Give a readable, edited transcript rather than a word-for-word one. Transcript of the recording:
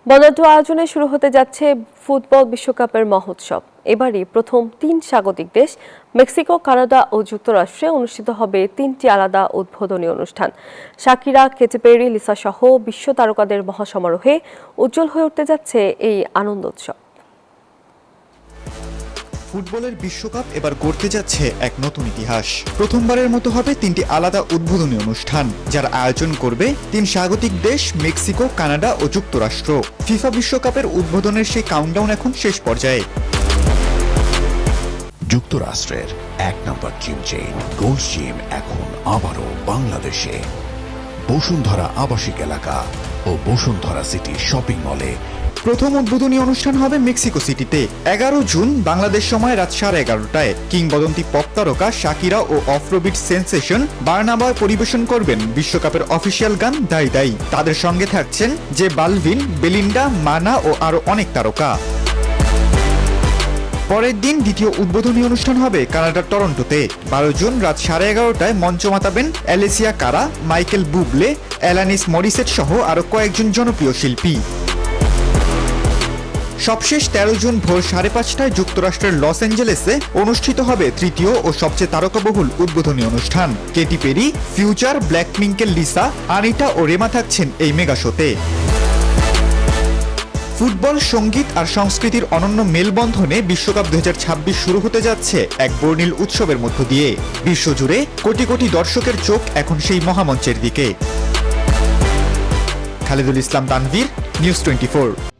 বর্ণাঢ্য আয়োজনে শুরু হতে যাচ্ছে ফুটবল বিশ্বকাপের মহোৎসব। এবারই প্রথম ৩ স্বাগতিক দেশ মেক্সিকো, কানাডা ও যুক্তরাষ্ট্রে অনুষ্ঠিত হবে ৩টি আলাদা উদ্বোধনী অনুষ্ঠান। শাকিরা, কেটি পেরি, লিসা সহ বিশ্ব তারকাদের মহাসমারোহে উজ্জ্বল হয়ে উঠতে যাচ্ছে এই আনন্দোৎসব। ফুটবলের বিশ্বকাপ এবার গড়তে যাচ্ছে এক নতুন ইতিহাস। প্রথমবারের মতো হবে 3টি আলাদা উদ্বোধনী অনুষ্ঠান, যার আয়োজন করবে 3 স্বাগতিক দেশ মেক্সিকো, কানাডা ও যুক্তরাষ্ট্র। ফিফা বিশ্বকাপের উদ্বোধনের সেই কাউন্টডাউন এখন শেষ পর্যায়ে। যুক্তরাষ্ট্রের 1 নম্বর জিম চেইন গোল্ড জিম এখন আবারও বাংলাদেশে। বসুন্ধরা আবাসিক এলাকা ও বসুন্ধরা সিটি শপিং মলে। প্রথম উদ্বোধনী অনুষ্ঠান হবে মেক্সিকো সিটিতে 11 জুন বাংলাদেশ সময় রাত 11:30টায়। কিংবদন্তি পপ তারকা শাকিরা ও অফরোবিট সেন্সেশন বার্নাবায় পরিবেশন করবেন বিশ্বকাপের অফিসিয়াল গান দাই দাই। তাদের সঙ্গে থাকছেন জে বালভিন, বেলিন্ডা, মানা ও আরো অনেক তারকা। পরের দিন দ্বিতীয় উদ্বোধনী অনুষ্ঠান হবে কানাডার টরন্টোতে। 12 জুন রাত 11:30টায় মঞ্চ মাতাবেন অ্যালেসিয়া কারা, মাইকেল বুবলে, অ্যালানিস মরিসেট সহ আরো কয়েকজন জনপ্রিয় শিল্পী। সবশেষ 13 জুন ভোর 5:30টায় যুক্তরাষ্ট্রের লস অ্যাঞ্জেলেসে অনুষ্ঠিত হবে তৃতীয় ও সবচেয়ে তারকাবহুল উদ্বোধনী অনুষ্ঠান। কেটি পেরি, ফিউচার, ব্ল্যাকপিঙ্কের লিসা, আনিতা ও রেমা থাকছেন এই মেগা শোতে। ফুটবল, সঙ্গীত আর সংস্কৃতির অনন্য মেলবন্ধনে বিশ্বকাপ 2026 শুরু হতে যাচ্ছে এক বর্ণিল উৎসবের মধ্য দিয়ে। বিশ্বজুড়ে কোটি কোটি দর্শকের চোখ এখন সেই মহামঞ্চের দিকে। খালেদুল ইসলাম তানভীর, নিউজ 24।